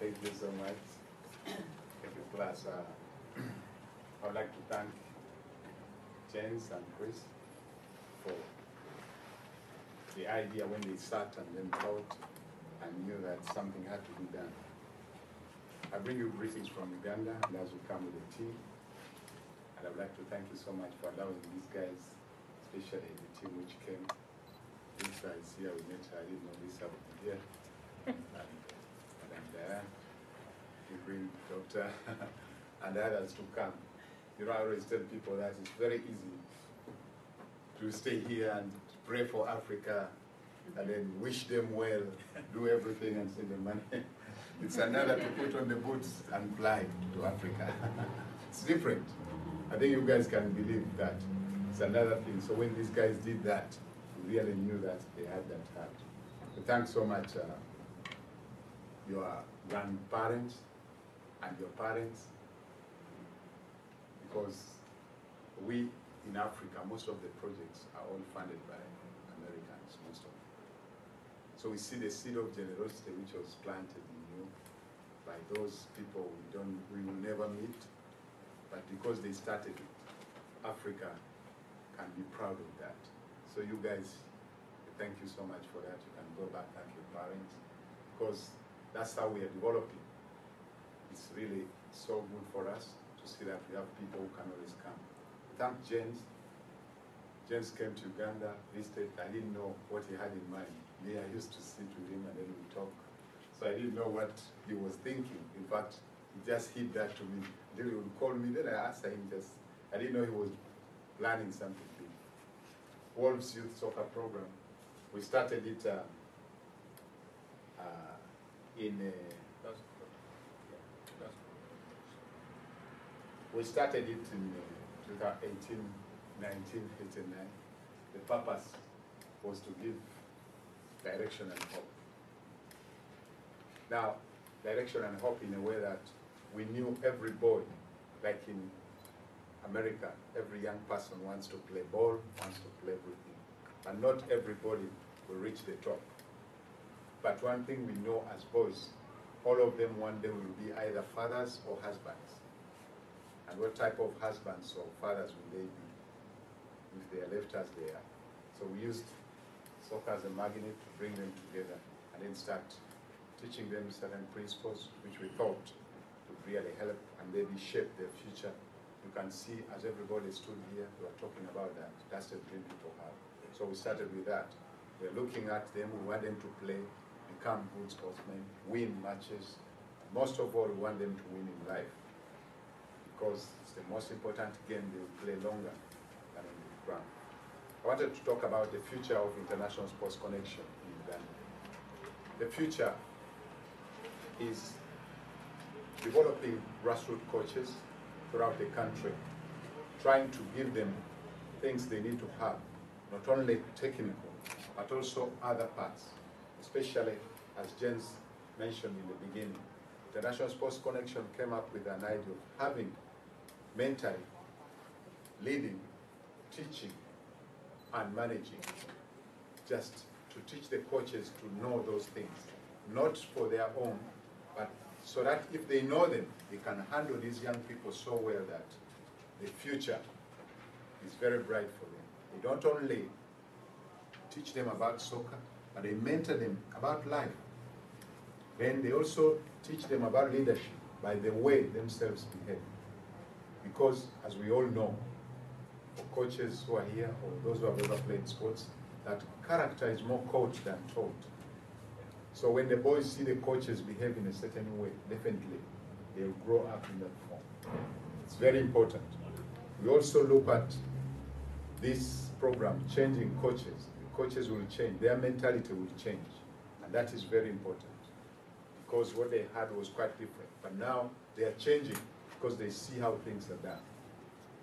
Thank you so much. Thank you, class. I would like to thank James and Chris for the idea when they sat and then thought and knew that something had to be done. I bring you greetings from Uganda, and as we come with the team, and I would like to thank you so much for allowing these guys, especially the team which came. Lisa is here, we met her, I didn't know Lisa would be here. And Diane, you bring Doctor, and others to come. You know, I always tell people that it's very easy to stay here and pray for Africa and then wish them well, do everything and send them money. It's another to put on the boots and fly to Africa. It's different. I think you guys can believe that. It's another thing. So when these guys did that, we really knew that they had that heart. So thanks so much, your grandparents and your parents, because we in Africa, most of the projects are all funded by Americans, most of them. So we see the seed of generosity which was planted in you by those people we will never meet, but because they started it, Africa can be proud of that. So you guys, thank you so much for that. You can go back, thank your parents, because that's how we are developing. It's really so good for us to see that we have people who can always come. Thank James. James came to Uganda, visited. I didn't know what he had in mind. Me, I used to sit with him and then we talk. So I didn't know what he was thinking. In fact, he just hid that to me. Then he would call me, then I asked him I didn't know he was planning something big. Wolves Youth Soccer Program. We started it we started it in 2018, 1989. The purpose was to give direction and hope. Now, direction and hope in a way that we knew every boy, like in America, every young person wants to play ball, wants to play everything. And not everybody will reach the top. But one thing we know as boys, all of them one day will be either fathers or husbands. And what type of husbands or fathers will they be if they are left as they are? So we used soccer as a magnet to bring them together and then start teaching them certain principles which we thought would really help and maybe shape their future. You can see as everybody stood here, we are talking about that. That's the dream people have. So we started with that. We're looking at them, we want them to play, become good sportsmen, win matches. Most of all, we want them to win in life, because it's the most important game they will play longer than on the ground. I wanted to talk about the future of International Sports Connection in Uganda. The future is developing grassroots coaches throughout the country, trying to give them things they need to have, not only technical, but also other parts, especially as James mentioned in the beginning. International Sports Connection came up with an idea of having mentoring, leading, teaching, and managing, just to teach the coaches to know those things, not for their own, but so that if they know them, they can handle these young people so well that the future is very bright for them. They don't only teach them about soccer, but they mentor them about life. Then they also teach them about leadership by the way themselves behave. Because, as we all know, for coaches who are here, or those who have ever played sports, that character is more coached than taught. So when the boys see the coaches behave in a certain way, definitely they'll grow up in that form. It's very important. We also look at this program, changing coaches. The coaches will change, their mentality will change, and that is very important, because what they had was quite different. But now they are changing because they see how things are done.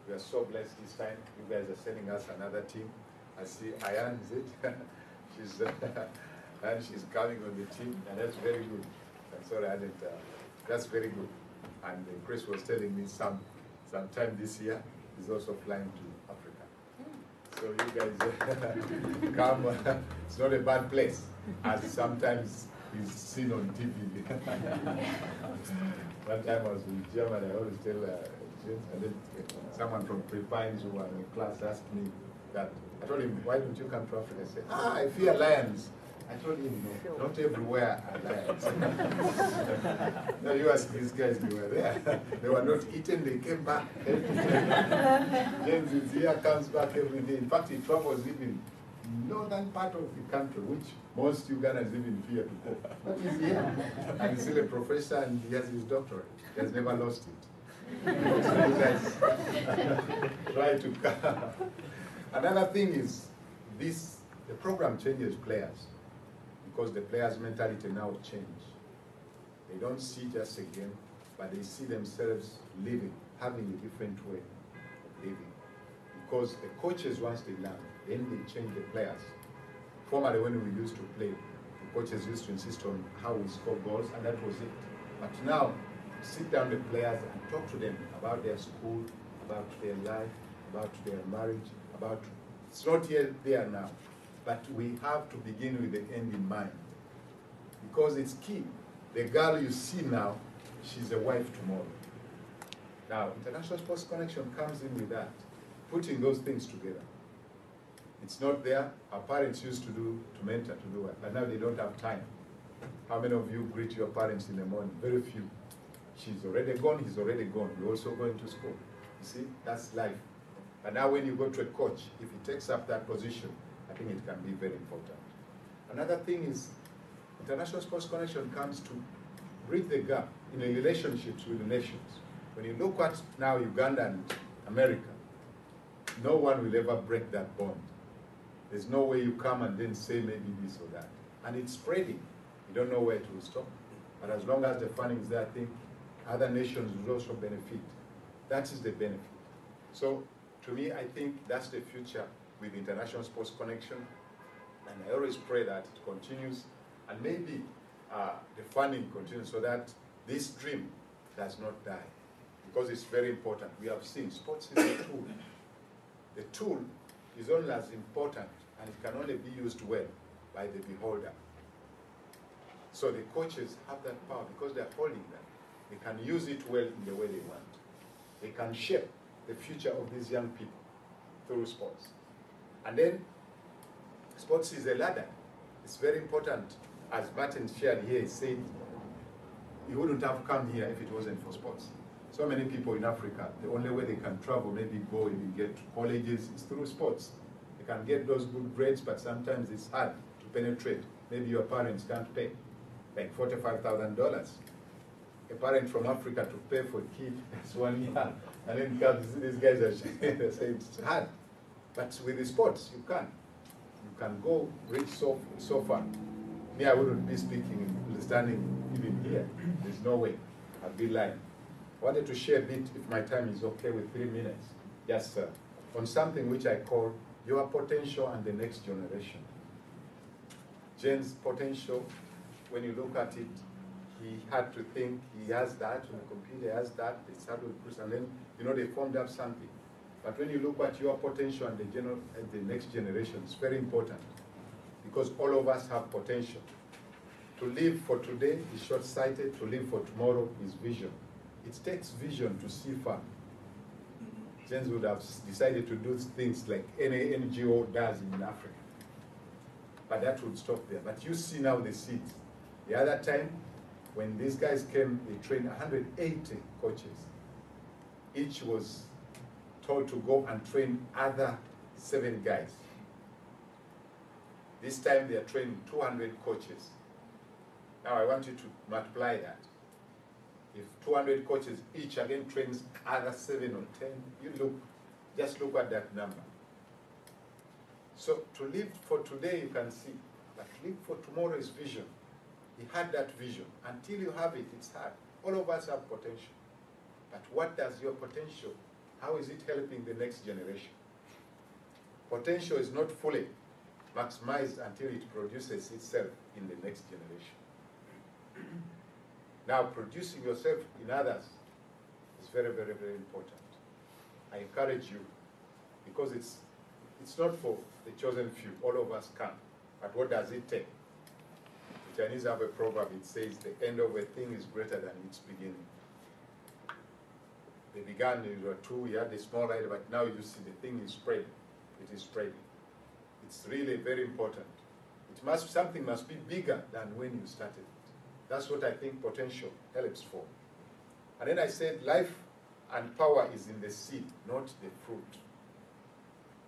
We are so blessed this time. You guys are sending us another team. I see Diane, is it? she's and she's coming on the team, and that's very good. I'm sorry, I didn't. That's very good. And Chris was telling me sometime this year he's also flying to Africa. So you guys come. It's not a bad place, as sometimes he's seen on TV. One time I was in Germany, I always tell and then someone from Philippines who was in class asked me that, I told him, why don't you come to Africa? I said, I fear lions. I told him, no, not everywhere are lions. No, you ask these guys, they were there. They were not eaten, they came back every day. James is here, comes back every day. In fact, he travels even northern part of the country, which most Ugandans even fear to go. But he's here. And he's still a professor and he has his doctorate. He has never lost it. So you guys try to come. Another thing is this, the program changes players because the players' mentality now change. They don't see just a game, but they see themselves living, having a different way of living. Because the coaches, once they learn, then they change the players. Formerly, when we used to play, the coaches used to insist on how we score goals, and that was it. But now, sit down with players and talk to them about their school, about their life, about their marriage, about, it's not yet there now, but we have to begin with the end in mind. Because it's key. The girl you see now, she's a wife tomorrow. Now, International Sports Connection comes in with that, putting those things together. It's not there. Our parents used to mentor to do it, but now they don't have time. How many of you greet your parents in the morning? Very few. She's already gone, he's already gone. You're also going to school. You see, that's life. But now when you go to a coach, if he takes up that position, I think it can be very important. Another thing is, International Sports Connection comes to bridge the gap in the relationships with the nations. When you look at now Uganda and America, no one will ever break that bond. There's no way you come and then say maybe this or that. And it's spreading. You don't know where it will stop. But as long as the funding is there, I think other nations will also benefit. That is the benefit. So, to me, I think that's the future with International Sports Connection. And I always pray that it continues. And maybe the funding continues so that this dream does not die. Because it's very important. We have seen sports is a tool. The tool is only as important and it can only be used well by the beholder. So the coaches have that power because they're holding that. They can use it well in the way they want. They can shape the future of these young people through sports. And then sports is a ladder. It's very important. As Martin shared here, he said, he wouldn't have come here if it wasn't for sports. So many people in Africa, the only way they can travel, maybe go and get to colleges, is through sports. They can get those good grades, but sometimes it's hard to penetrate. Maybe your parents can't pay, like $45,000. A parent from Africa to pay for a kid, that's 1 year. And then comes, these guys are they say it's hard. But with the sports, you can. You can go reach so far. Me, I wouldn't be speaking, standing even here. There's no way. I'd be lying. I wanted to share a bit, if my time is okay with 3 minutes, just on something which I call your potential and the next generation. Jane's potential, when you look at it, he had to think he has that on the computer, he has that, they started with Bruce, and then, they formed up something. But when you look at your potential and the next generation, it's very important because all of us have potential. To live for today is short-sighted, to live for tomorrow is vision. It takes vision to see far. James would have decided to do things like any NGO does in Africa. But that would stop there. But you see now the seeds. The other time, when these guys came, they trained 180 coaches. Each was told to go and train other 7 guys. This time they are training 200 coaches. Now I want you to multiply that. If 200 coaches each again trains other 7 or 10, just look at that number. So to live for today you can see, but live for tomorrow is vision. He had that vision. Until you have it, it's hard. All of us have potential. But what does your potential, how is it helping the next generation? Potential is not fully maximized until it produces itself in the next generation. Now, producing yourself in others is very, very, very important. I encourage you, because it's not for the chosen few. All of us can. But what does it take? It Chinese have a proverb, it says, the end of a thing is greater than its beginning. They began, you were two, you had a small light, but now you see the thing is spreading. It is spreading. It's really very important. Something must be bigger than when you started it. That's what I think potential helps for. And then I said life and power is in the seed, not the fruit.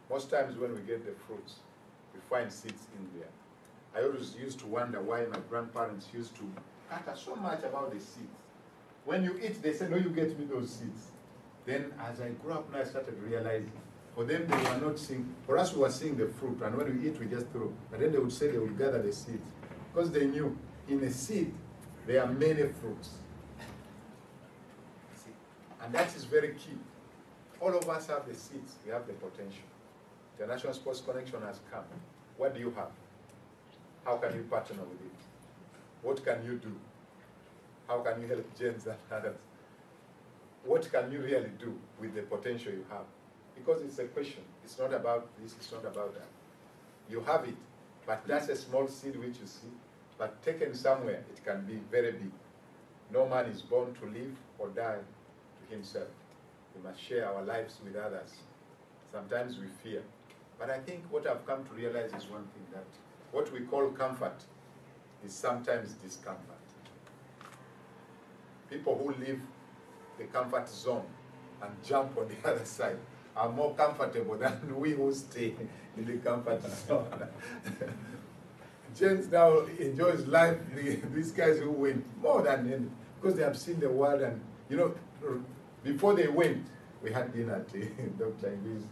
Most times when we get the fruits, we find seeds in there. I always used to wonder why my grandparents used to cater so much about the seeds. When you eat, they say, no, you get me those seeds. Then as I grew up, I started realizing, for them, they were not seeing, for us, we were seeing the fruit, and when we eat, we just throw. But then they would say they would gather the seeds, because they knew in a seed, there are many fruits. And that is very key. All of us have the seeds, we have the potential. The National Sports Connection has come. What do you have? How can you partner with it? What can you do? How can you help James and others? What can you really do with the potential you have? Because it's a question. It's not about this, it's not about that. You have it, but that's a small seed which you see, but taken somewhere, it can be very big. No man is born to live or die to himself. We must share our lives with others. Sometimes we fear. But I think what I've come to realize is one thing, that what we call comfort is sometimes discomfort. People who leave the comfort zone and jump on the other side are more comfortable than we who stay in the comfort zone. James now enjoys life, these guys who went more than him, because they have seen the world. And, you know, before they went, we had dinner at Dr. Ivi's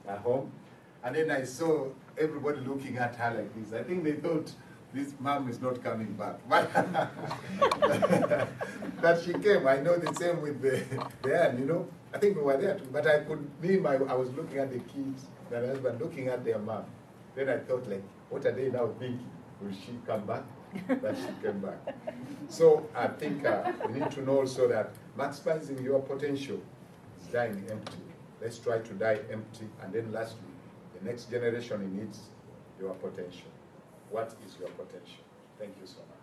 at home. And then I saw everybody looking at her like this. I think they thought, this mom is not coming back. But she came. I know the same with Diane, you know. I think we were there too. But I was looking at the kids, my husband, looking at their mom. Then I thought, like, what are they now thinking? Will she come back? But she came back. So I think we need to know also that maximizing your potential is dying empty. Let's try to die empty. And then lastly, the next generation needs your potential. What is your potential? Thank you so much.